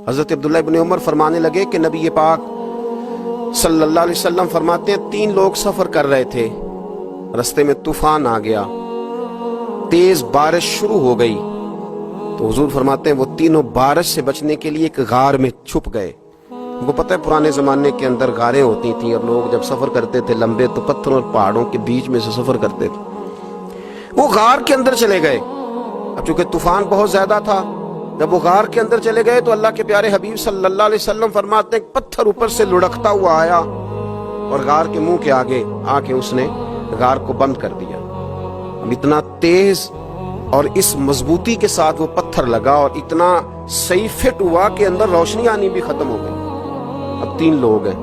حضرت عبداللہ ابن عمر فرمانے لگے کہ نبی پاک صلی اللہ علیہ وسلم فرماتے ہیں 3 لوگ سفر کر رہے تھے، رستے میں طوفان آ گیا، تیز بارش شروع ہو گئی، تو حضور فرماتے ہیں وہ تینوں بارش سے بچنے کے لیے ایک غار میں چھپ گئے۔ ان کو پتہ ہے پرانے زمانے کے اندر غاریں ہوتی تھیں، اور لوگ جب سفر کرتے تھے لمبے تو پتھروں اور پہاڑوں کے بیچ میں سے سفر کرتے تھے۔ وہ غار کے اندر چلے گئے۔ اب چونکہ طوفان بہت زیادہ تھا، جب وہ غار کے اندر چلے گئے تو اللہ کے پیارے حبیب صلی اللہ علیہ وسلم فرماتے ہیں پتھر اوپر سے لڑکتا ہوا آیا اور غار کے منہ کے آگے آ کے اس نے غار کو بند کر دیا۔ اب اتنا تیز اور اس مضبوطی کے ساتھ وہ پتھر لگا اور اتنا صحیح فٹ ہوا کہ اندر روشنی آنی بھی ختم ہو گئی۔ اب 3 لوگ ہیں،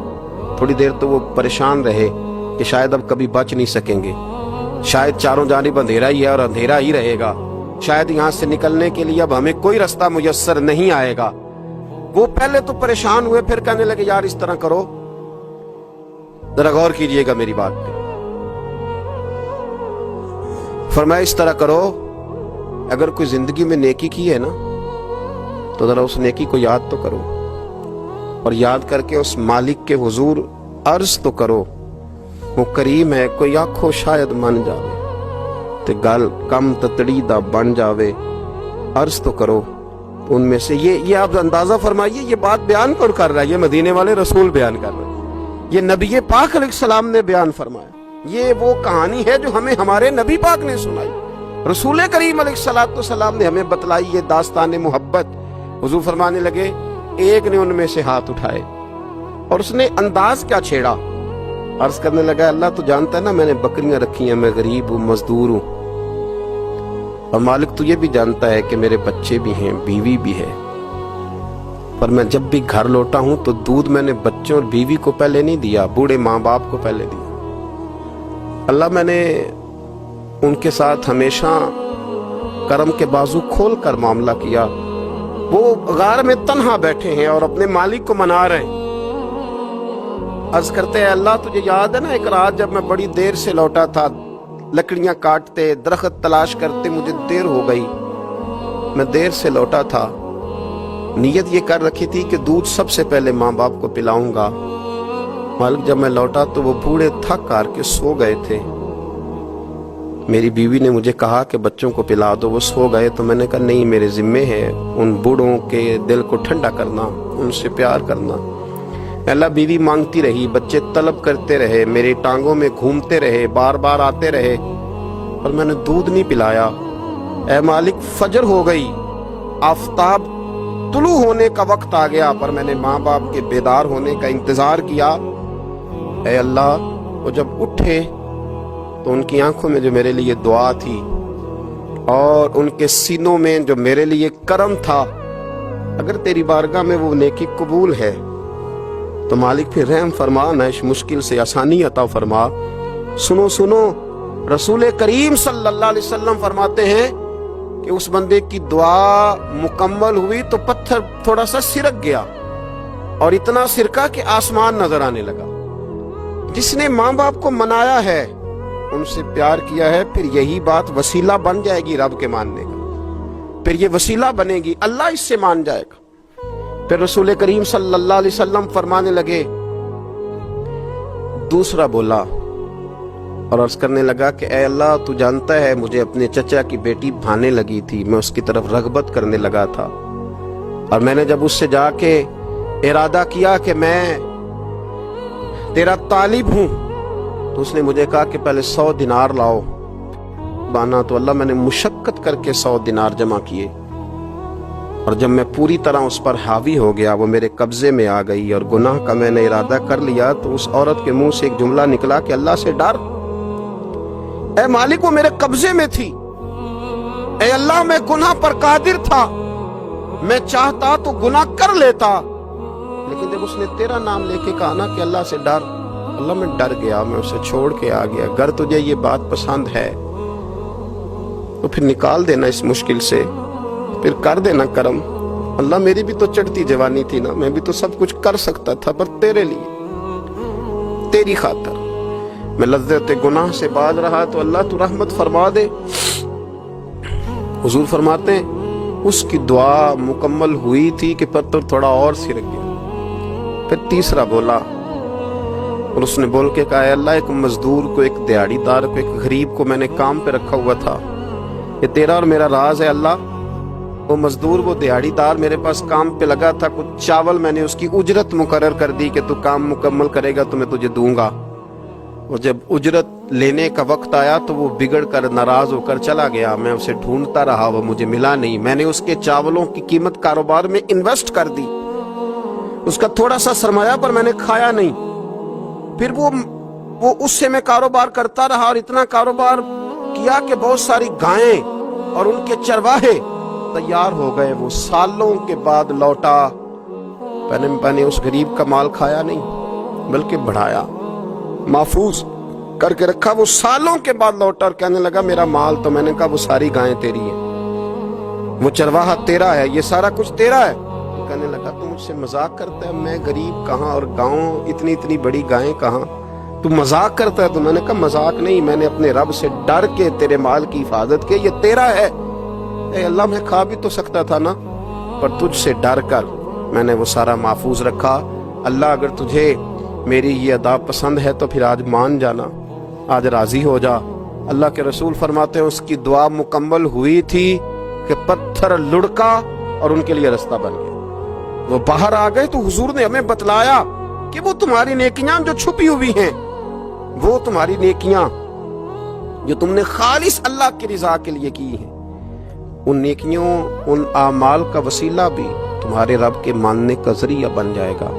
تھوڑی دیر تو وہ پریشان رہے کہ شاید اب کبھی بچ نہیں سکیں گے، شاید چاروں جانب اندھیرا ہی ہے اور اندھیرا ہی رہے گا، شاید یہاں سے نکلنے کے لیے اب ہمیں کوئی رستہ میسر نہیں آئے گا۔ وہ پہلے تو پریشان ہوئے، پھر کہنے لگے یار اس طرح کرو، ذرا غور کیجئے گا میری بات پہ۔ فرمایا اس طرح کرو، اگر کوئی زندگی میں نیکی کی ہے نا تو ذرا اس نیکی کو یاد تو کرو، اور یاد کر کے اس مالک کے حضور عرض تو کرو، وہ کریم ہے، کوئی آنکھوں شاید من جاوے تے گل کم تتڑی دا بن جاوے، عرض تو کرو ان میں سے۔ یہ آپ اندازہ فرمائیے، یہ بات بیان کون کر رہا ہے؟ یہ مدینے والے رسول بیان کر رہے ہیں، یہ نبی پاک علیہ السلام نے بیان فرمایا۔ یہ وہ کہانی ہے جو ہمیں ہمارے نبی پاک نے سنائی، رسول کریم علیہ السلام نے ہمیں بتلائی، یہ داستان محبت۔ حضور فرمانے لگے ایک نے ان میں سے ہاتھ اٹھائے اور اس نے انداز کیا چھیڑا، عرض کرنے لگا اللہ تو جانتا ہے نا میں نے بکریاں رکھی ہیں، میں غریب ہوں، مزدور ہوں، اور مالک تو یہ بھی جانتا ہے کہ میرے بچے بھی ہیں، بیوی بھی ہے، پر میں جب بھی گھر لوٹا ہوں تو دودھ میں نے بچوں اور بیوی کو پہلے نہیں دیا، بوڑھے ماں باپ کو پہلے دیا۔ اللہ میں نے ان کے ساتھ ہمیشہ کرم کے بازو کھول کر معاملہ کیا۔ وہ غار میں تنہا بیٹھے ہیں اور اپنے مالک کو منا رہے ہیں۔ عرض کرتے ہیں اللہ تجھے یاد ہے نا ایک رات جب میں بڑی دیر سے لوٹا تھا، لکڑیاں کاٹتے، درخت تلاش کرتے، مجھے دیر ہو گئی، میں دیر سے لوٹا تھا، نیت یہ کر رکھی تھی کہ دودھ سب سے پہلے ماں باپ کو پلاؤں گا، مالک جب میں لوٹا تو وہ بوڑھے تھک کر کے سو گئے تھے، میری بیوی نے مجھے کہا کہ بچوں کو پلا دو، وہ سو گئے، تو میں نے کہا نہیں میرے ذمے ہے ان بوڑھوں کے دل کو ٹھنڈا کرنا، ان سے پیار کرنا۔ اللہ بیوی مانگتی رہی، بچے طلب کرتے رہے، میری ٹانگوں میں گھومتے رہے، بار بار آتے رہے، اور میں نے دودھ نہیں پلایا۔ اے مالک فجر ہو گئی، آفتاب طلوع ہونے کا وقت آ گیا، پر میں نے ماں باپ کے بیدار ہونے کا انتظار کیا۔ اے اللہ وہ جب اٹھے تو ان کی آنکھوں میں جو میرے لیے دعا تھی اور ان کے سینوں میں جو میرے لیے کرم تھا، اگر تیری بارگاہ میں وہ نیکی قبول ہے تو مالک پھر رحم فرما، نہ اس مشکل سے آسانی عطا فرما۔ سنو سنو، رسول کریم صلی اللہ علیہ وسلم فرماتے ہیں کہ اس بندے کی دعا مکمل ہوئی تو پتھر تھوڑا سا سرک گیا، اور اتنا سرکا کہ آسمان نظر آنے لگا۔ جس نے ماں باپ کو منایا ہے، ان سے پیار کیا ہے، پھر یہی بات وسیلہ بن جائے گی رب کے ماننے کا، پھر یہ وسیلہ بنے گی، اللہ اس سے مان جائے گا۔ پھر رسول کریم صلی اللہ علیہ وسلم فرمانے لگے، دوسرا بولا اور عرض کرنے لگا کہ اے اللہ تو جانتا ہے مجھے اپنے چچا کی بیٹی بھانے لگی تھی، میں اس کی طرف رغبت کرنے لگا تھا، اور میں نے جب اس سے جا کے ارادہ کیا کہ میں تیرا طالب ہوں، تو اس نے مجھے کہا کہ پہلے 100 دینار لاؤ بانا، تو اللہ میں نے مشقت کر کے 100 دینار جمع کیے، اور جب میں پوری طرح اس پر حاوی ہو گیا، وہ میرے قبضے میں آ گئی اور گناہ کا میں نے ارادہ کر لیا، تو اس عورت کے منہ سے ایک جملہ نکلا کہ اللہ سے ڈر۔ اے مالک وہ میرے قبضے میں تھی، اے اللہ میں گناہ پر قادر تھا، میں چاہتا تو گناہ کر لیتا، لیکن جب اس نے تیرا نام لے کے کہا نا کہ اللہ سے ڈر، اللہ میں ڈر گیا، میں اسے چھوڑ کے آ گیا۔ اگر تجھے یہ بات پسند ہے تو پھر نکال دینا اس مشکل سے، پھر کر دینا کرم۔ اللہ میری بھی تو چڑھتی جوانی تھی نا، میں بھی تو سب کچھ کر سکتا تھا، پر تیرے لیے، تیری خاطر میں لذت گناہ سے باز رہا، تو اللہ تو رحمت فرما دے۔ حضور فرماتے ہیں اس کی دعا مکمل ہوئی تھی کہ پتھر تھوڑا اور سرک گیا. پھر تیسرا بولا اور اس نے بول کے کہا اے اللہ ایک مزدور کو، ایک دیہڑی دار کو، ایک غریب کو میں نے کام پہ رکھا ہوا تھا، یہ تیرا اور میرا راز ہے اللہ. وہ مزدور، وہ دیہڑی دار میرے پاس کام پہ لگا تھا، کچھ چاول میں نے اس کی اجرت مقرر کر دی کہ تو کام مکمل کرے گا تو میں تجھے دوں گا. اور جب اجرت لینے کا وقت آیا تو وہ بگڑ کر ناراض ہو کر چلا گیا. میں اسے ڈھونڈتا رہا، وہ مجھے ملا نہیں. میں نے اس کے چاولوں کی قیمت کاروبار میں انویسٹ کر دی، اس کا تھوڑا سا سرمایہ پر میں نے کھایا نہیں. پھر وہ اس سے میں کاروبار کرتا رہا اور اتنا کاروبار کیا کہ بہت ساری گائیں اور ان کے چرواہے تیار ہو گئے. وہ سالوں کے بعد لوٹا. میں نے اس غریب کا مال کھایا نہیں بلکہ بڑھایا، محفوظ کر کے رکھا. وہ سالوں کے بعد لوٹا اور کہنے لگا میرا مال. تو میں نے کہا وہ ساری گائیں تیری ہیں، وہ چرواہا تیرا ہے، یہ سارا کچھ تیرا ہے. کہنے لگا تو مجھ سے مذاق کرتا ہے، میں غریب کہاں اور گاؤں اتنی بڑی گائیں کہاں، تو مذاق کرتا ہے. تو میں نے کہا مذاق نہیں، میں نے اپنے رب سے ڈر کے تیرے مال کی حفاظت کی، یہ تیرا ہے. اے اللہ میں کھا بھی تو سکتا تھا نا، پر تجھ سے ڈر کر میں نے وہ سارا محفوظ رکھا. اللہ اگر تجھے میری یہ ادا پسند ہے تو پھر آج مان جانا، آج راضی ہو جا. اللہ کے رسول فرماتے ہیں اس کی دعا مکمل ہوئی تھی کہ پتھر لڑکا اور ان کے لیے رستہ بن گیا. وہ باہر آ گئے تو حضور نے ہمیں بتلایا کہ وہ تمہاری نیکیاں جو چھپی ہوئی ہیں، وہ تمہاری نیکیاں جو تم نے خالص اللہ کی رضا کے لیے کی ہیں، ان نیکیوں، ان اعمال کا وسیلہ بھی تمہارے رب کے ماننے کا ذریعہ بن جائے گا.